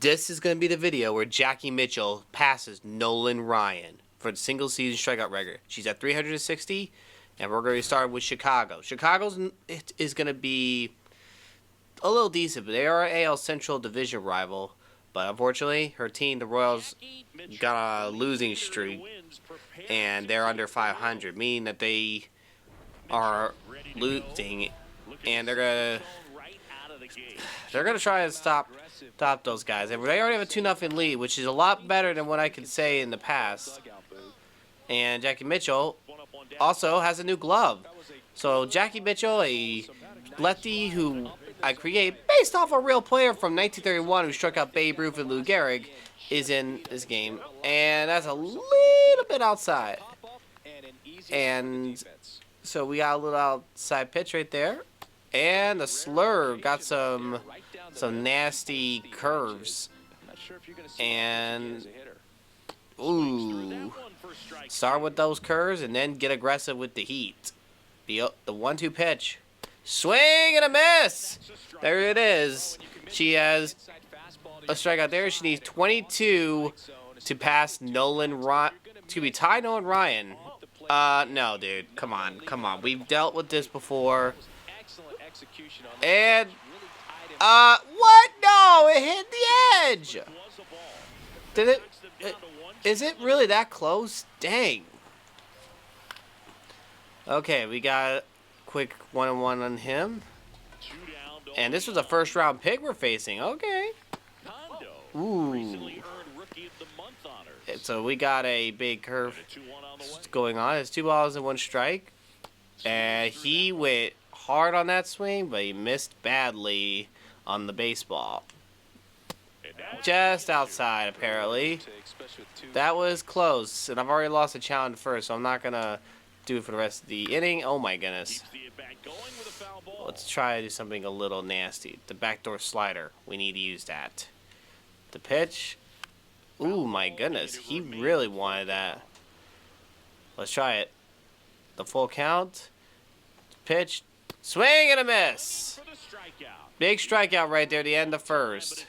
This is going to be the video where Jackie Mitchell passes Nolan Ryan for the single season strikeout record. She's at 360, and we're going to start with Chicago. Chicago's is going to be a little decent, but they are an AL Central Division rival. But unfortunately, her team, the Royals, got a losing streak, and they're under 500, meaning that they are losing, and they're gonna try to stop those guys. And they already have a 2-0 lead, which is a lot better than what I could say in the past. And Jackie Mitchell also has a new glove. So Jackie Mitchell, a lefty who I create based off a real player from 1931 who struck out Babe Ruth and Lou Gehrig, is in this game. And that's a little bit outside. And so we got a little outside pitch right there. And the slur got some nasty curves. And ooh, start with those curves and then get aggressive with the heat. The 1-2 pitch, swing and a miss. There it is. She has a strikeout there. She needs 22 to pass Nolan Ryan. Tie Nolan Ryan. No, dude. Come on. We've dealt with this before. And what? No, it hit the edge. Did it? Is it really that close? Dang. Okay, we got a quick 1-1 on him. And this was a first-round pick we're facing. Okay. Ooh. So we got a big curve going on. It's 2 balls and 1 strike. And he went hard on that swing, but he missed badly on the baseball. Just outside, apparently. That was close, and I've already lost a challenge first, so I'm not going to do it for the rest of the inning. Oh, my goodness. Let's try to do something a little nasty. The backdoor slider. We need to use that. The pitch. Ooh, my goodness. He really wanted that. Let's try it. The full count. Pitch. Swing and a miss. Big strikeout right there at the end of first.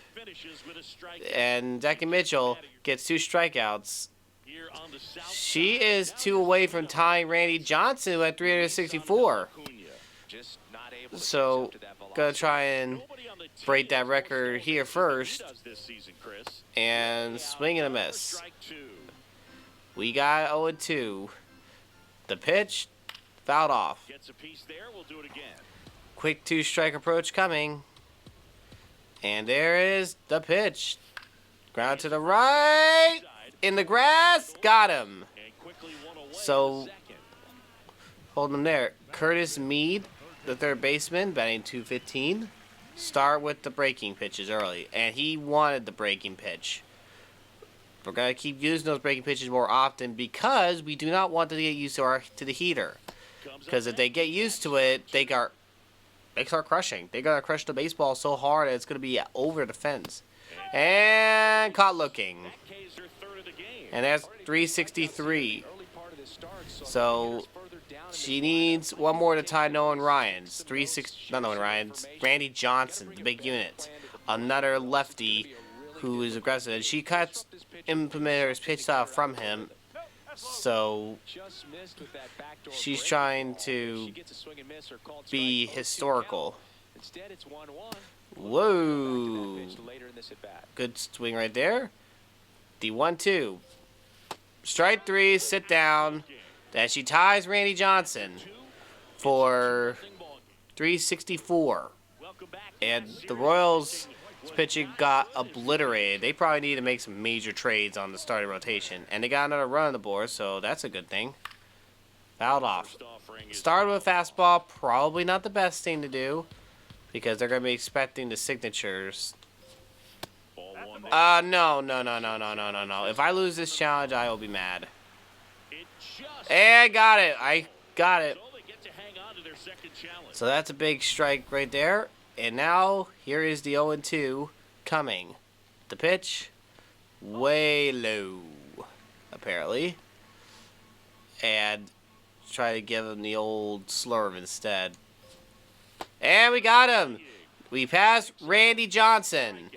And Jackie Mitchell gets 2 strikeouts. She is 2 away from tying Randy Johnson at 364. So, gonna try and break that record here first. And swing and a miss. We got 0-2. The pitch. Fouled off. Quick 2-strike approach coming. And there is the pitch. Ground to the right. In the grass. Got him. So, hold him there. Curtis Mead, the third baseman, batting .215. Start with the breaking pitches early. And he wanted the breaking pitch. We're going to keep using those breaking pitches more often because we do not want to get used to the heater. Because if they get used to it, they start crushing. They're going to crush the baseball so hard that it's going to be over the fence. And caught looking. And that's 363. So she needs 1 more to tie Nolan Ryan's. Not Nolan Ryan's. Randy Johnson, the big unit. Another lefty who is aggressive. And she cuts implementer's pitch style from him. So she's trying to be historical. Whoa. Good swing right there. The 1-2. Strike 3, sit down. That she ties Randy Johnson for 364. And the Royals' pitching got obliterated. They probably need to make some major trades on the starting rotation. And they got another run on the board, so that's a good thing. Fouled off. Started with a fastball. Probably not the best thing to do because they're going to be expecting the signatures. No. If I lose this challenge, I will be mad. And I got it. So that's a big strike right there. And now, here is the 0-2 coming. The pitch, way low, apparently. And try to give him the old slurve instead. And we got him. We passed Randy Johnson.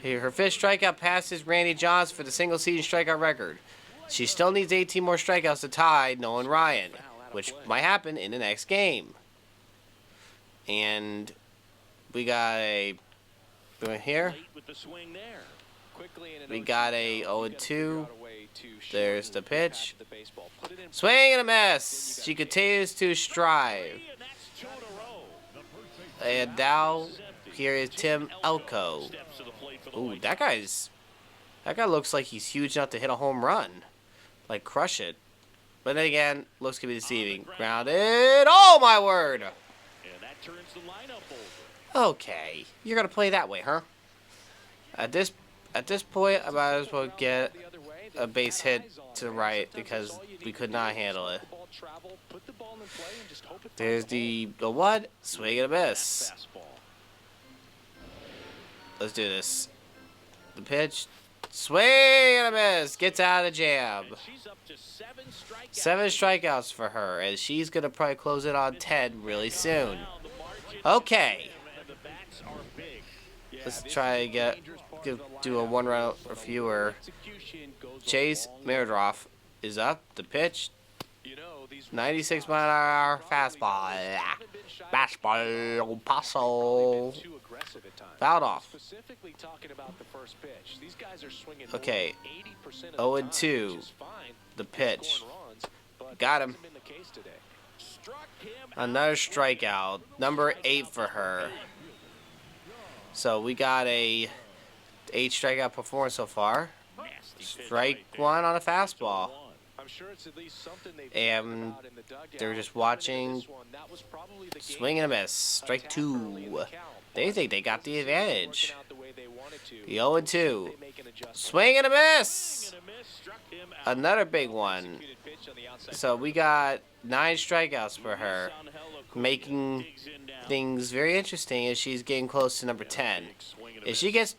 Here, her fifth strikeout passes Randy Johns for the single-season strikeout record. She still needs 18 more strikeouts to tie Nolan Ryan, which might happen in the next game. And we got a here. We got a 0-2. There's the pitch. Swing and a miss. She continues to strive. And now here is Tim Elko. Ooh, that guy looks like he's huge enough to hit a home run. Like crush it. But then again, looks can be deceiving. Grounded. Oh my word. Okay. You're gonna play that way, huh? At this point, I might as well get a base hit to the right because we could not handle it. There's the what? Swing and a miss. Let's do this. The pitch. Swing and a miss. Gets out of the jam. 7 strikeouts for her, and she's going to probably close it on 10 really soon. Okay. Let's try to do a 1-run or fewer. Chase Meredroff is up. The pitch. 96-mile-an-hour fastball. Fastball. Paso. Fouled off. Okay. 0-2. The pitch. Got him. Another strikeout. Number 8 for her. So we got a 8 strikeout performance so far. Strike 1 on a fastball. And they're just watching. Swing and a miss. Strike 2. They think they got the advantage. The 0-2. Swing and a miss. Another big one. So we got 9 strikeouts for her, making things very interesting as she's getting close to number 10. If she gets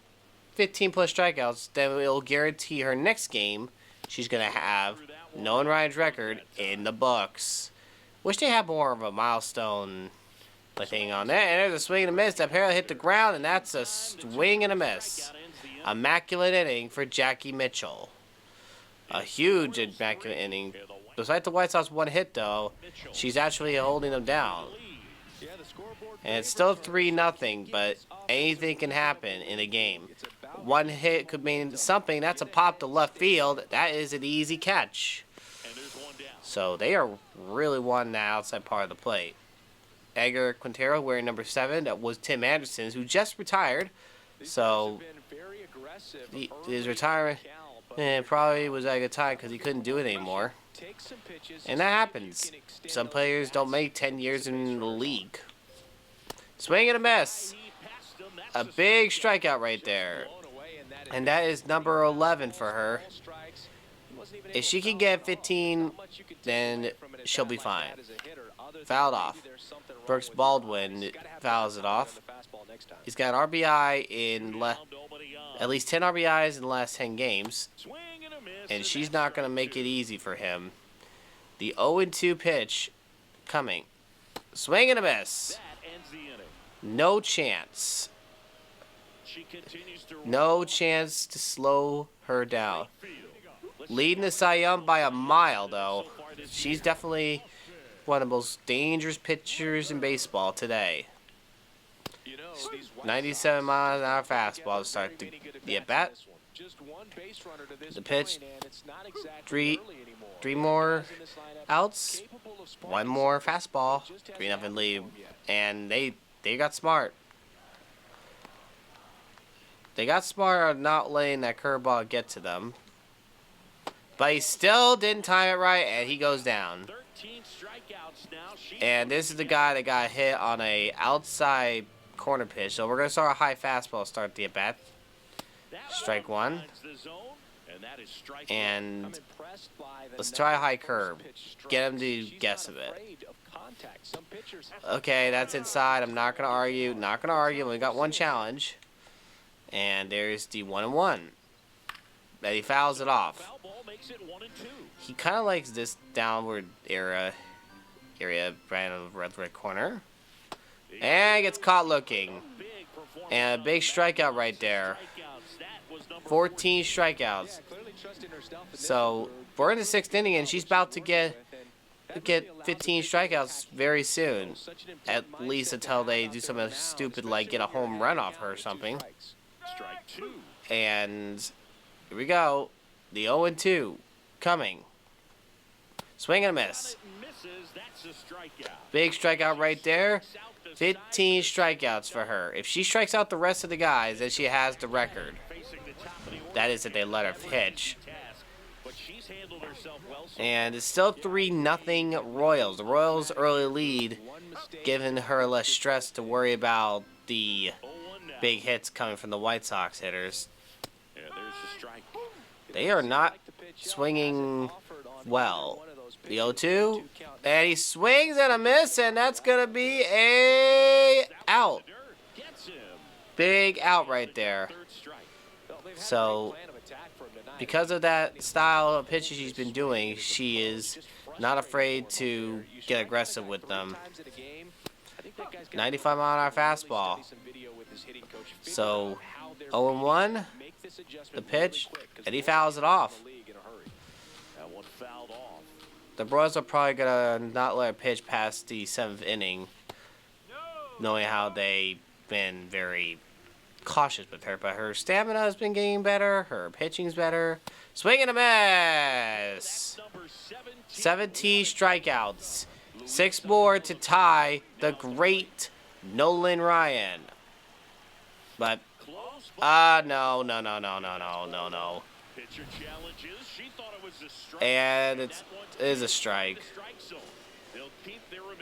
15 plus strikeouts, then it'll guarantee her next game she's going to have Nolan Ryan's record in the books. Wish they had more of a milestone thing on that. And there's a swing and a miss. That pair hit the ground, and that's a swing and a miss. Immaculate inning for Jackie Mitchell. A huge immaculate inning. Despite the White Sox 1 hit, though, she's actually holding them down. And it's still 3-0, but anything can happen in a game. 1 hit could mean something. That's a pop to left field. That is an easy catch. So they are really wanting the outside part of the plate. Edgar Quintero wearing number 7. That was Tim Anderson's, who just retired. So his retirement probably was at a good time because he couldn't do it anymore. And that happens. Some players don't make 10 years in the league. Swing and a miss. A big strikeout right there. And that is number 11 for her. If she can get 15, then she'll be fine. Fouled off. Brooks Baldwin fouls it off. He's got an RBI in at least 10 RBIs in the last 10 games. And she's not going to make it easy for him. The 0-2 pitch coming. Swing and a miss. No chance. No chance to slow her down. Leading the Cy Young by a mile, though. She's definitely one of the most dangerous pitchers in baseball today. 97 miles an hour fastball to start the at-bat. The pitch. Three more outs. 1 more fastball. 3-0 lead. And they got smart. They got smart on not letting that curveball get to them. But he still didn't time it right, and he goes down. And this is the guy that got hit on a outside corner pitch. So we're going to start a high fastball to start the at-bat. Strike 1. And let's try a high curve. Get him to guess a bit. Okay, that's inside. I'm not going to argue. Not going to argue. We got 1 challenge. And there's the 1-1. And he fouls it off. He kind of likes this downward area right in the red corner. And gets caught looking. And a big strikeout right there. 14 strikeouts. So we're in the 6th inning, and she's about to get 15 strikeouts very soon. At least until they do something stupid like get a home run off her or something. And here we go. The 0-2 coming. Swing and a miss. Big strikeout right there. 15 strikeouts for her. If she strikes out the rest of the guys, then she has the record. That is if they let her pitch. And it's still 3-0 Royals. The Royals' early lead, giving her less stress to worry about the big hits coming from the White Sox hitters. They are not swinging well. The 0-2, and he swings and a miss, and that's going to be a out. Big out right there. So, because of that style of pitches she's been doing, she is not afraid to get aggressive with them. 95-mile-an-hour fastball. So, 0-1, the pitch, and he fouls it off. The Royals are probably going to not let her pitch past the 7th inning, knowing how they've been very cautious with her. But her stamina has been getting better. Her pitching's better. Swing and a miss. 17 strikeouts. 6 more to tie the great Nolan Ryan. But, no. And it is a strike.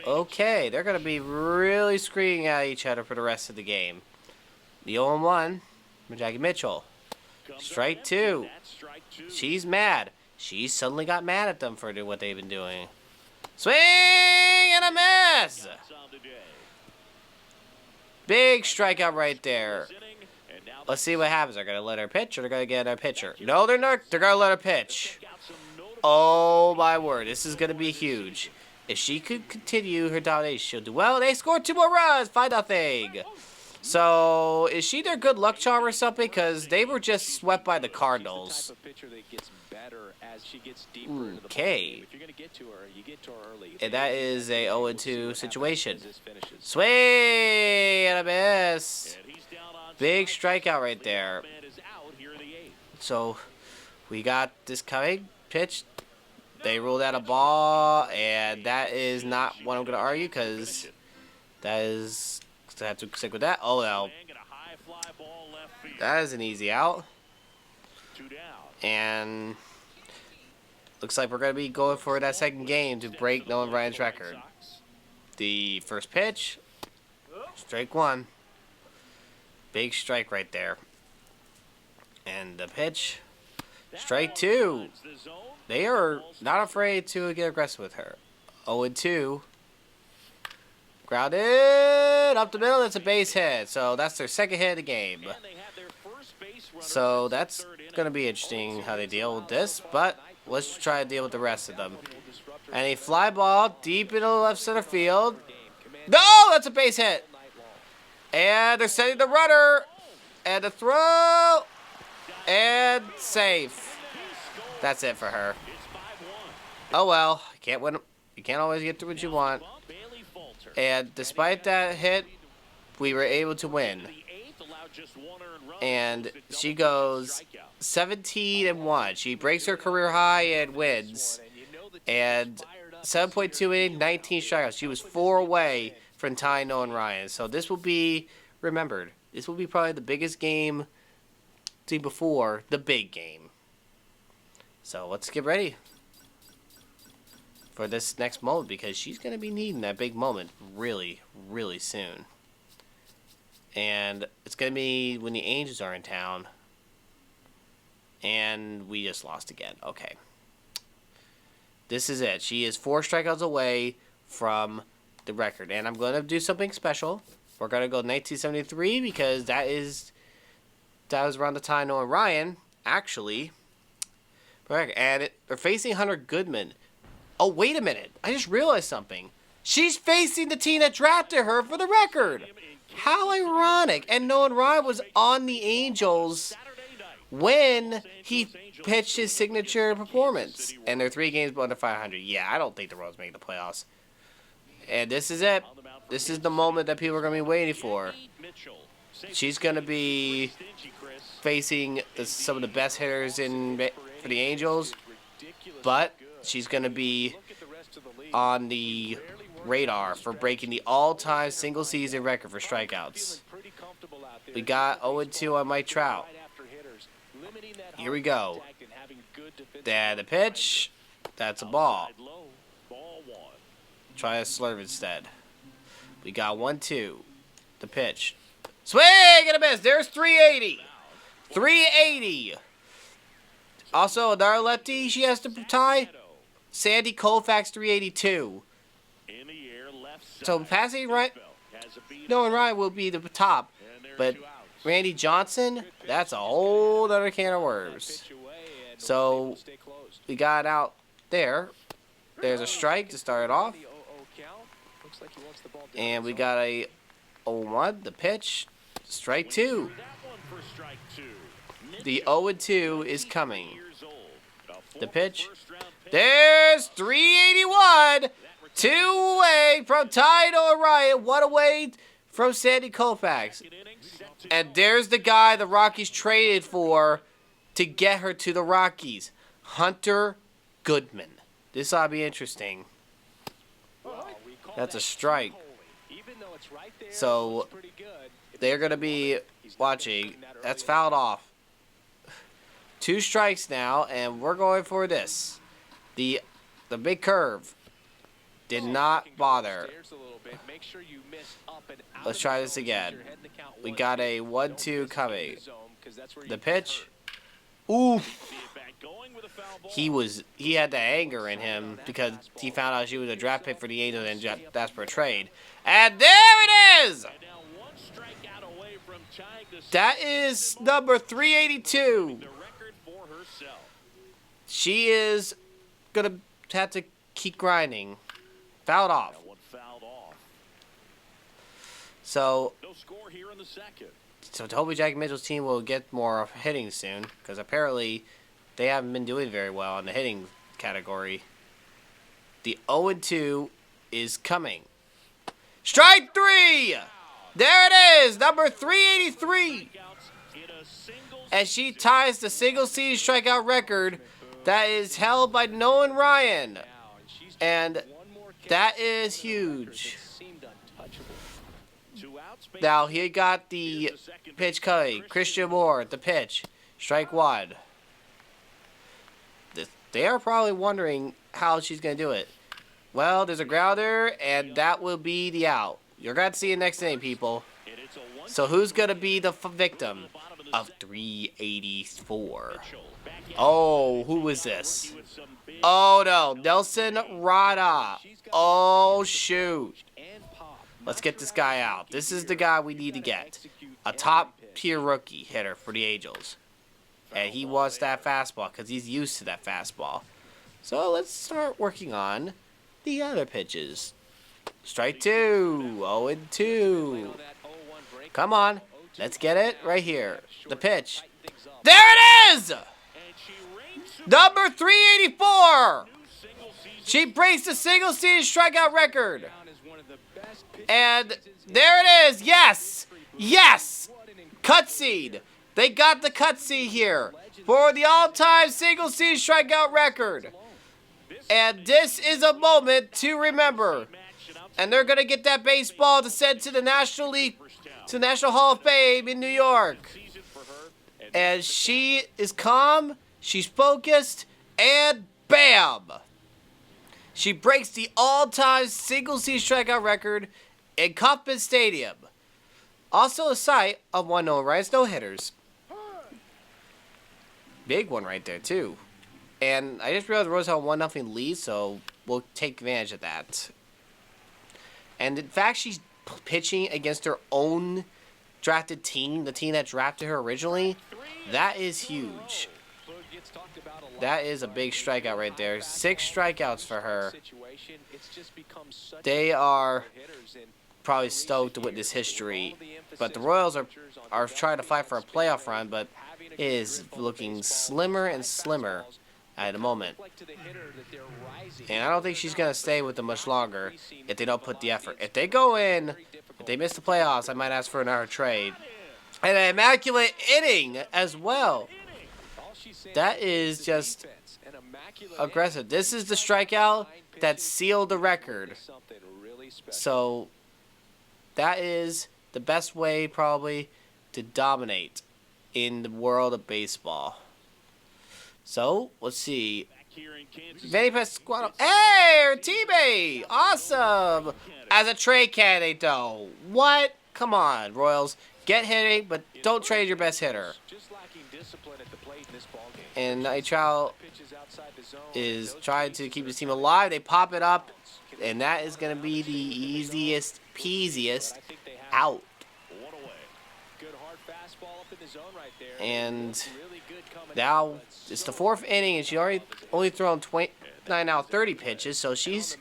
Okay, they're going to be really screaming at each other for the rest of the game. The 0-1 from Jackie Mitchell. Strike 2. She's mad. She suddenly got mad at them for doing what they've been doing. Swing and a miss. Big strikeout right there. Let's see what happens. They're going to let her pitch, or they're going to get another pitcher. No, they're not. They're going to let her pitch. Oh, my word. This is going to be huge. If she could continue her domination, she'll do well. They scored 2 more runs. 5-0. So, is she their good luck charm or something? Because they were just swept by the Cardinals. Okay. And that is a 0-2 situation. Swing and a miss. Big strikeout right there. So, we got this coming. Pitch. They ruled out a ball, and that is not what I'm going to argue, because that is... I have to stick with that. Oh, no. That is an easy out. And looks like we're going to be going for that second game to break Nolan Ryan's record. The first pitch. Strike 1. Big strike right there. And the pitch. Strike 2. They are not afraid to get aggressive with her. 0-2. Grounded up the middle. That's a base hit. So that's their second hit of the game. So that's going to be interesting how they deal with this. But let's try to deal with the rest of them. And a fly ball deep into the left center field. No, that's a base hit. And they're setting the runner. And the throw. And safe. That's it for her. Oh well. Can't win. You can't always get to what you want. And despite that hit, we were able to win. And she goes 17-1. She breaks her career high and wins. And 7.2 innings, 19 strikeouts. She was 4 away from tying Nolan Ryan. So this will be remembered. This will be probably the biggest game before the big game. So let's get ready for this next moment, because she's going to be needing that big moment really, really soon. And it's going to be when the Angels are in town. And we just lost again. Okay. This is it. She is 4 strikeouts away from the record. And I'm going to do something special. We're going to go 1973, because that was around the time Nolan Ryan actually. And they're facing Hunter Goodman. Oh, wait a minute. I just realized something. She's facing the team that drafted her for the record. How ironic. And Nolan Ryan was on the Angels when he pitched his signature performance. And they're 3 games under 500. Yeah, I don't think the Royals make the playoffs. And this is it. This is the moment that people are going to be waiting for. She's going to be facing some of the best hitters for the Angels, but she's going to be on the radar for breaking the all-time single-season record for strikeouts. We got 0-2 on Mike Trout. Here we go. The pitch. That's a ball. Try a slurve instead. We got 1-2. The pitch. Swing and a miss. There's 380. 380. Also, another lefty she has to tie. Sandy Koufax, 382. So passing right, Nolan Ryan will be the top, but Randy Johnson, that's a whole other can of worms. So we got out there. There's a strike to start it off. And we got a 0-1, the pitch, strike 2. The 0-2 is coming. The pitch. There's 381. 2 away from Ty Nolan Ryan. 1 away from Sandy Koufax. And there's the guy the Rockies traded for to get her to the Rockies. Hunter Goodman. This ought to be interesting. That's a strike. So they're going to be watching. That's fouled off. 2 strikes now, and we're going for this. The big curve did not bother. Let's try this again. We got a 1-2 coming. The pitch. Ooh. He had the anger in him because he found out she was a draft pick for the Angels and that's for a trade. And there it is! That is number 382. She is going to have to keep grinding. Fouled off. So hopefully Jackie Mitchell's team will get more hitting soon, because apparently they haven't been doing very well in the hitting category. The 0-2 is coming. Strike 3! There it is, number 383. And she ties the single-season strikeout record that is held by Nolan Ryan. And that is huge. Now, he got the pitch coming. Christian Moore, the pitch. Strike 1. They are probably wondering how she's going to do it. Well, there's a grounder, and that will be the out. You're going to see it next inning, people. So who's going to be the victim of 384? Oh, who is this? Oh, no. Nelson Rada. Oh, shoot. Let's get this guy out. This is the guy we need to get. A top-tier rookie hitter for the Angels. And he wants that fastball because he's used to that fastball. So let's start working on the other pitches. Strike 2. 0-2. Come on. Let's get it right here. The pitch. There it is! Number 384. She breaks the single-season strikeout record. And there it is. Yes. Yes. Cutscene. They got the cutscene here for the all-time single-season strikeout record. And this is a moment to remember. And they're going to get that baseball to send to the National League, to the National Hall of Fame in New York. And she is calm, she's focused, and bam! She breaks the all-time single-season strikeout record in Kauffman Stadium. Also a site of one Nolan Ryan's no-hitters. Big one right there, too. And I just realized the Royals have a 1-0 lead, so we'll take advantage of that. And in fact, she's pitching against her own drafted team, the team that drafted her originally. That is huge. That is a big strikeout right there. 6 strikeouts for her. They are probably stoked to witness history. But the Royals are trying to fight for a playoff run, but is looking slimmer and slimmer at the moment. And I don't think she's going to stay with them much longer if they don't put the effort. If they go in, if they miss the playoffs, I might ask for another trade. And an immaculate inning as well. That is just aggressive. This is the strikeout that sealed the record. So that is the best way probably to dominate in the world of baseball. So let's see. Vinny Pasquale. Hey, her teammate. Awesome. As a trade candidate, though. What? Come on, Royals. Get hitting, but don't trade your best hitter. And Nitral is trying to keep his team alive. They pop it up, and that is going to be the easiest, peasiest out. And now it's the 4th inning, and she's only thrown 29 out 30 pitches, so she's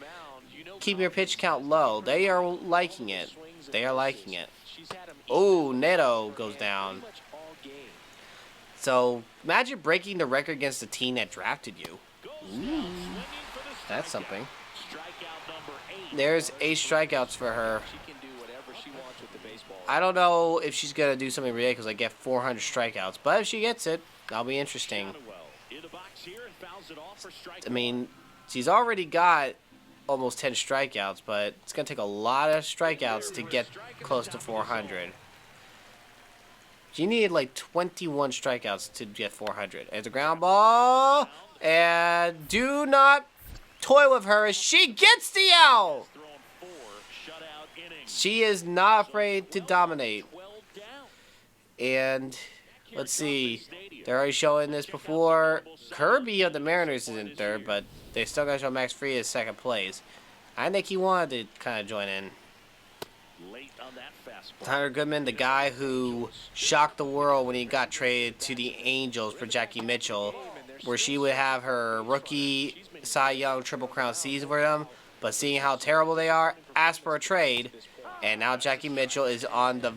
keeping her pitch count low. They are liking it. They are liking it. Oh, Neto goes down. So imagine breaking the record against the team that drafted you. Ooh, that's something. There's 8 strikeouts for her. I don't know if she's going to do something ridiculous like get 400 strikeouts, but if she gets it, that'll be interesting. I mean, she's already got almost 10 strikeouts, but it's going to take a lot of strikeouts to get close to 400. She needed like 21 strikeouts to get 400. It's a ground ball, and do not toy with her as she gets the out. She is not afraid to dominate. And let's see. They're already showing this before. Kirby of the Mariners is in 3rd, but they still got to show Max Fried as 2nd place. I think he wanted to kind of join in. Tyler Goodman, the guy who shocked the world when he got traded to the Angels for Jackie Mitchell, where she would have her rookie Cy Young Triple Crown season for them, but seeing how terrible they are, asked for a trade, and now Jackie Mitchell is on the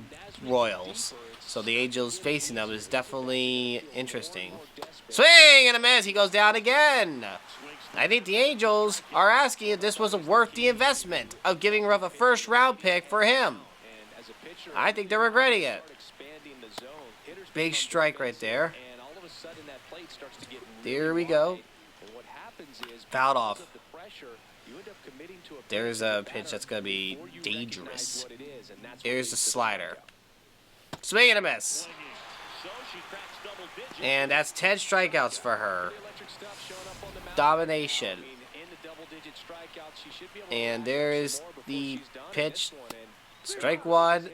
Royals. So the Angels facing them is definitely interesting. Swing and a miss. He goes down again. I think the Angels are asking if this was worth the investment of giving her up a 1st-round pick for him. I think they're regretting it. Big strike right there. There we go. Fouled off. There's a pitch that's going to be dangerous. Here's the slider. Swing and a miss. And that's 10 strikeouts for her. Domination. And there is the pitch. Strike 1.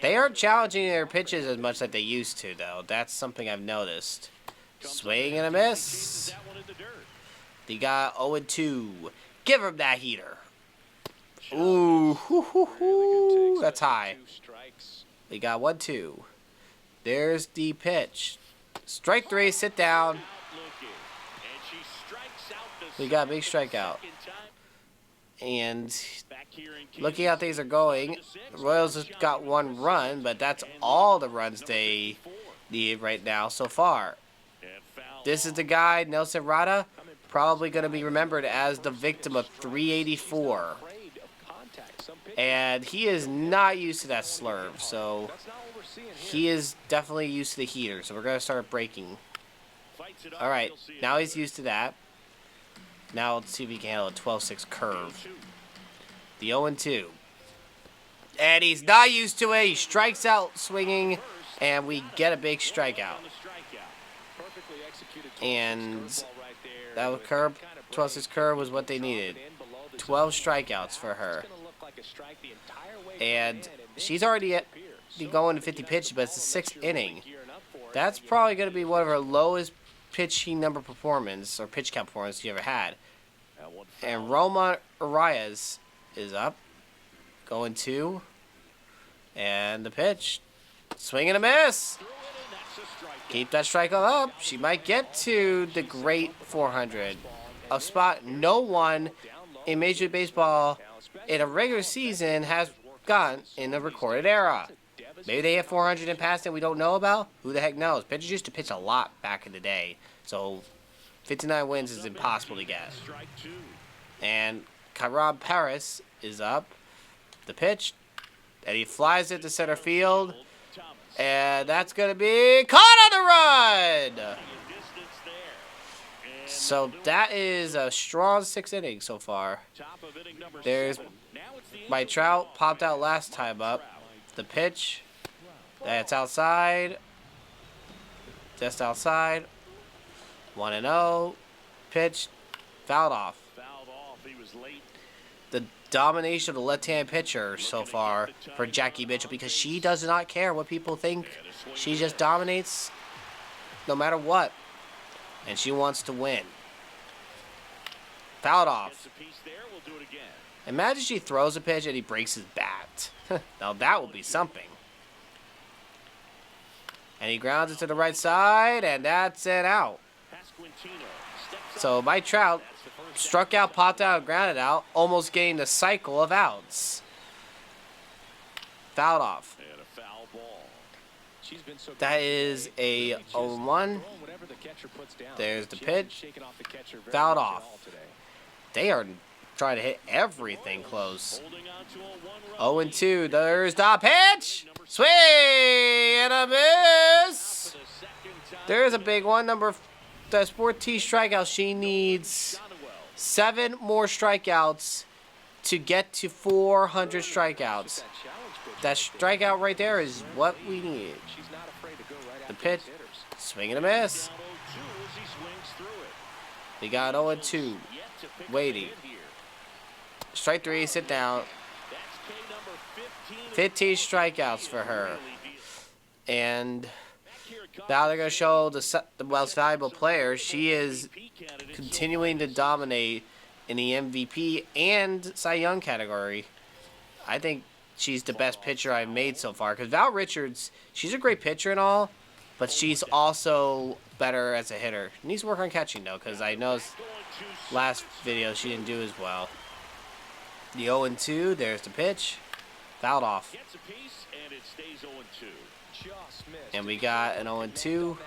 They aren't challenging their pitches as much like they used to, though. That's something I've noticed. Swing and a miss. They got 0-2. Give him that heater. Ooh, hoo, hoo, hoo. That's high. They got 1-2. There's the pitch. Strike 3, sit down. We got a big strikeout. And looking how things are going, the Royals have got 1 run, but that's all the runs they need right now so far. This is the guy, Nelson Rada, probably going to be remembered as the victim of 384. And he is not used to that slurve, so he is definitely used to the heater. So we're going to start breaking. All right, now he's used to that. Now let's see if he can handle a 12-6 curve. The 0-2. And he's not used to it. He strikes out swinging, and we get a big strikeout. And that was curve. 12-6 curve was what they needed. 12 strikeouts for her. And she's already going to 50 pitches, but it's the 6th inning. That's probably going to be one of her lowest pitching number performance or pitch count performance she ever had. And Roman Arias is up, going 2, and the pitch, swing and a miss. Keep that strikeout up. She might get to the great 400, a spot no one in Major League Baseball in a regular season has gotten in the recorded era. Maybe they hit 400 and passed it we don't know about. Who the heck knows? Pitchers used to pitch a lot back in the day. So 59 wins is impossible to get. And Kyrod Paris is up. The pitch. And he flies it to center field. And that's going to be caught on the run! So that is a strong 6 innings so far. There's my Trout popped out last time up. The pitch. That's outside. Just outside. 1-0. Pitch. Fouled off. The domination of the left-hand pitcher so far for Jackie Mitchell, because she does not care what people think. She just dominates no matter what. And she wants to win. Fouled off. Imagine she throws a pitch and he breaks his bat. Now that will be something. And he grounds it to the right side, and that's it out. So Mike Trout struck out, popped out, grounded out, almost getting the cycle of outs. Fouled off. That is a 0-1. There's the pitch. Fouled off. They are trying to hit everything close. 0-2. There's the pitch. Swing and a miss. There's a big one. That's 14 strikeouts. She needs 7 more strikeouts to get to 400 strikeouts. That strikeout right there is what we need. The pitch. Swing and a miss. We got 0-2. Waiting. Strike 3, sit down. 15 strikeouts for her. And now they're going to show the most valuable player. She is continuing to dominate in the MVP and Cy Young category. I think she's the best pitcher I've made so far. Because Val Richards, she's a great pitcher and all, but she's also better as a hitter. Needs to work on catching, though, because I know last video she didn't do as well. The 0-2, there's the pitch. Fouled off. And we got an 0-2.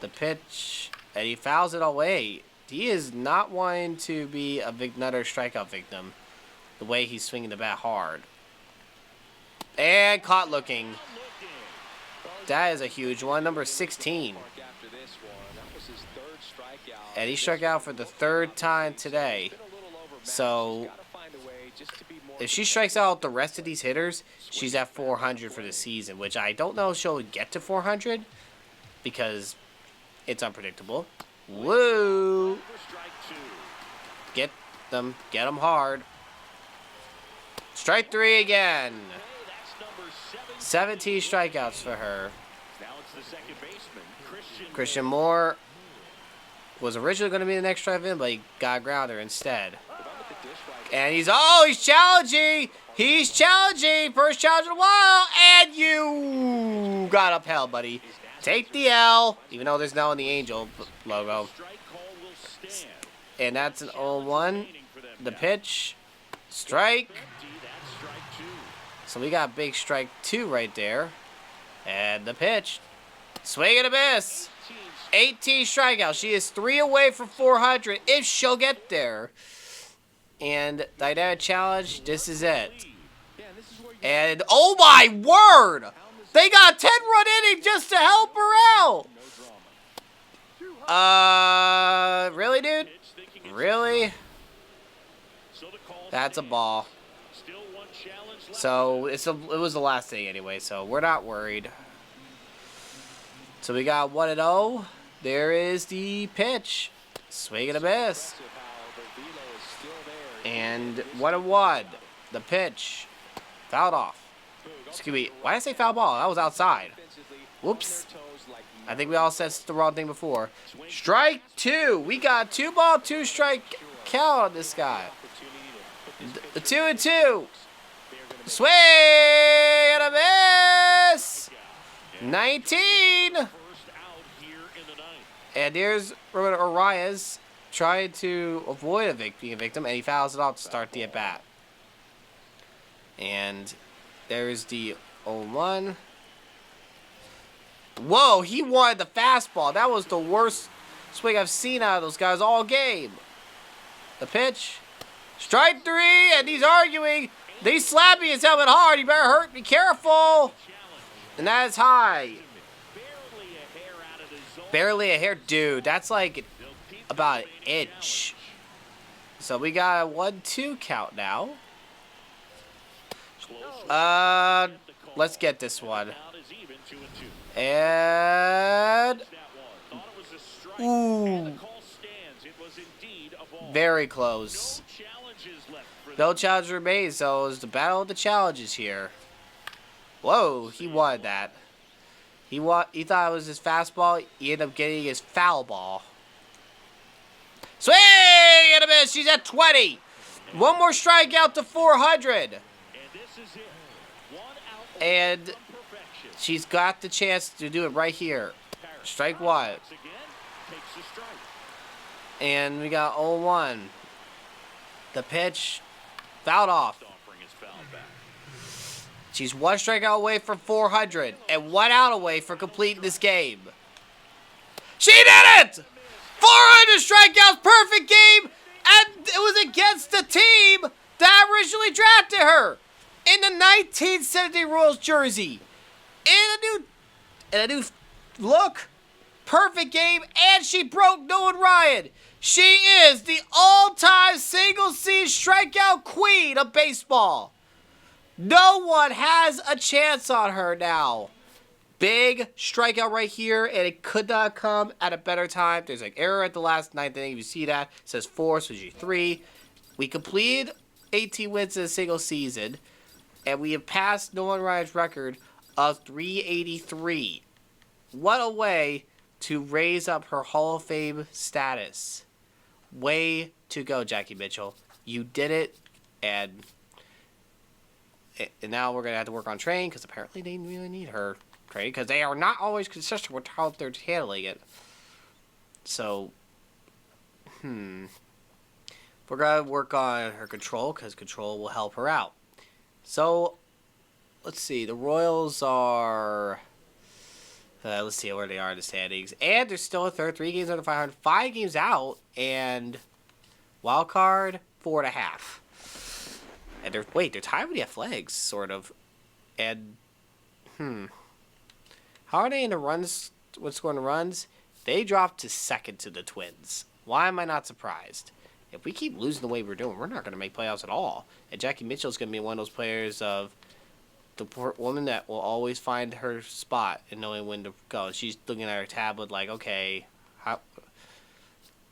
The pitch. And he fouls it away. He is not wanting to be another strikeout victim. The way he's swinging the bat hard. And caught looking. That is a huge one. Number 16. And he struck out for the 3rd time today. So if she strikes out the rest of these hitters, she's at 400 for the season, which I don't know if she'll get to 400 because it's unpredictable. Woo! Get them hard. Strike 3 again. 17 strikeouts for her. Christian Moore was originally going to be the next drive-in, but he got a grounder instead. And he's challenging! He's challenging! First challenge in a while, and you got upheld, buddy. Take the L, even though there's no in the Angel logo. And that's an 0-1. The pitch. Strike. So we got big strike 2 right there. And the pitch. Swing and a miss. 18 strikeouts. She is 3 away from 400 if she'll get there. And Dynamic Challenge, this is it. And, oh my word! They got a 10-run inning just to help her out! Really, dude? Really? That's a ball. So, it was the last thing anyway, so we're not worried. So we got 1-0. There is the pitch. Swing and a miss. And 1-1. The pitch. Fouled off. Excuse me. Why did I say foul ball? That was outside. Whoops. I think we all said the wrong thing before. Strike 2. We got 2-ball, 2-strike count on this guy. The 2-2. Swing and a miss. 19. And there's Roberto Arias trying to avoid being a victim, and he fouls it off to start the at-bat. And there's the 0-1. Whoa, he wanted the fastball. That was the worst swing I've seen out of those guys all game. The pitch. Strike 3, and he's arguing. He's slapping his helmet hard. You better hurt. Be careful. And that is high. Barely a hair. Dude, that's like about an inch. So we got a 1-2 count now. Let's get this one. And ooh, very close. No challenge remains, so it's the battle of the challenges here. Whoa, he wanted that. He thought it was his fastball. He ended up getting his foul ball. Swing and a miss. She's at 20. One more strikeout to 400. And she's got the chance to do it right here. Strike 1. And we got 0-1. The pitch fouled off. She's one strikeout away from 400 and 1 out away from completing this game. She did it! 400 strikeouts, perfect game, and it was against the team that originally drafted her in the 1970 Royals jersey. In a new look, perfect game, and she broke Nolan Ryan. She is the all-time single-season strikeout queen of baseball. No one has a chance on her now. Big strikeout right here, and it could not come at a better time. There's an error at the last ninth inning. If you see that, it says 4, so it's usually 3. We completed 18 wins in a single season, and we have passed Nolan Ryan's record of 383. What a way to raise up her Hall of Fame status. Way to go, Jackie Mitchell. You did it, and now we're going to have to work on training, because apparently they really need her training, because they are not always consistent with how they're handling it. So, we're going to work on her control, because control will help her out. So, let's see. The Royals are... let's see where they are in the standings. And they're still a third. 3 games under 500. 5 games out. And wild card, 4.5. And they're tied with the Athletics, sort of. And, how are they in the runs? What's scoring the runs? They dropped to second to the Twins. Why am I not surprised? If we keep losing the way we're doing, we're not going to make playoffs at all. And Jackie Mitchell's going to be one of those players of the woman that will always find her spot and knowing when to go. And she's looking at her tablet like, okay,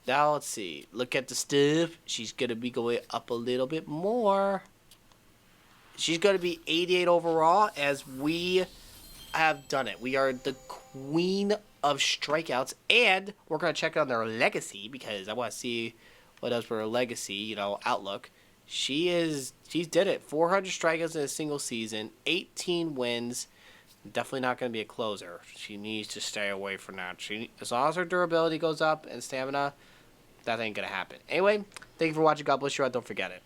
now let's see. Look at the stuff. She's going to be going up a little bit more. She's going to be 88 overall, as we have done it. We are the queen of strikeouts, and we're going to check on their legacy, because I want to see what else for her legacy, outlook. She's did it. 400 strikeouts in a single season, 18 wins. Definitely not going to be a closer. She needs to stay away from that. As long as her durability goes up and stamina, that ain't going to happen. Anyway, thank you for watching. God bless you. Don't forget it.